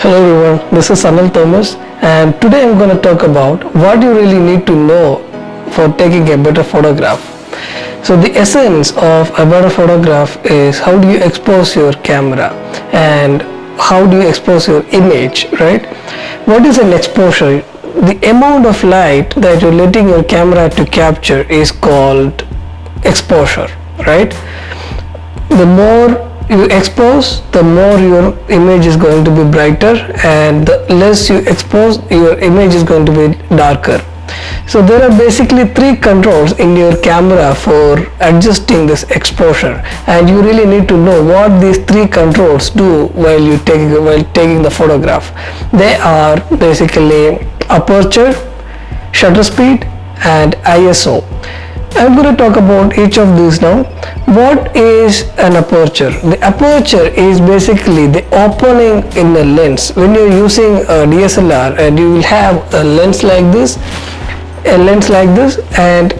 Hello everyone, this is Sanal Thomas and today I'm going to talk about what you really need to know for taking a better photograph. So the essence of a better photograph is how do you expose your camera and how do you expose your image, right? What is an exposure? The amount of light that you're letting your camera to capture is called exposure, right? The more you expose, the more your image is going to be brighter, and the less you expose, your image is going to be darker. So there are basically three controls in your camera for adjusting this exposure, and you really need to know what these three controls do while taking the photograph. They are basically aperture, shutter speed, and ISO. I'm going to talk about each of these now. What is an aperture? The aperture is basically the opening in a lens. When you're using a DSLR and you will have a lens like this, and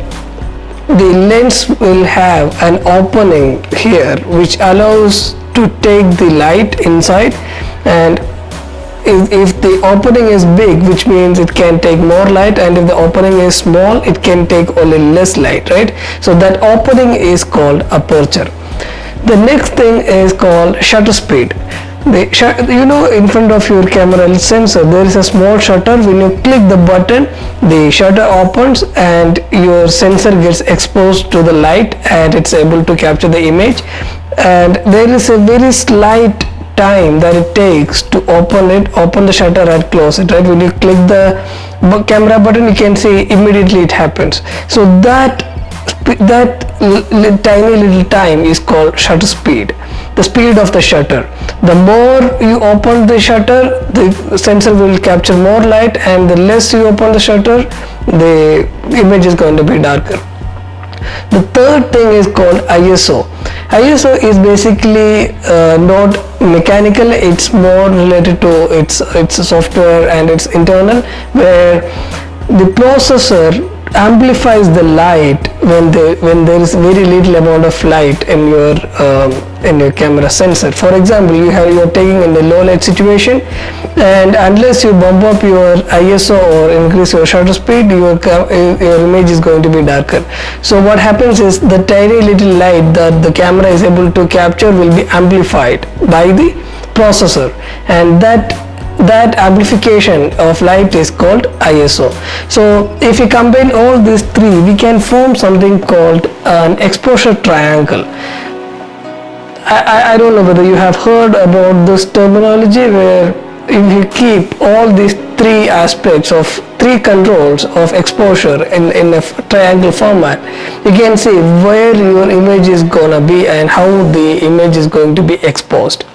the lens will have an opening here which allows to take the light inside, and if the opening is big, which means it can take more light, and if the opening is small, it can take only less light, right? So that opening is called aperture. The next thing is called shutter speed. In front of your camera sensor there is a small shutter. When you click the button, the shutter opens and your sensor gets exposed to the light and it's able to capture the image, and there is a very slight time that it takes to open the shutter and close it, right? When you click the camera button, you can see immediately it happens. So that tiny little time is called shutter speed, the speed of the shutter. The more you open the shutter, the sensor will capture more light, and the less you open the shutter, the image is going to be darker. The third thing is called ISO. ISO is basically not mechanical, it's more related to its software and its internal, where the processor amplifies the light when there is very little amount of light in your camera sensor. For example, you're taking in a low light situation, and unless you bump up your ISO or increase your shutter speed, your image is going to be darker. So what happens is the tiny little light that the camera is able to capture will be amplified by the processor, and that amplification of light is called ISO. So if you combine all these three, we can form something called an exposure triangle. I don't know whether you have heard about this terminology, where if you keep all these three aspects of three controls of exposure in a triangle format, you can see where your image is gonna be and how the image is going to be exposed.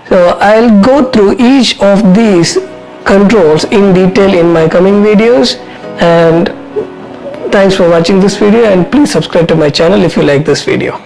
So I'll go through each of these controls in detail in my coming videos, and thanks for watching this video, and please subscribe to my channel if you like this video.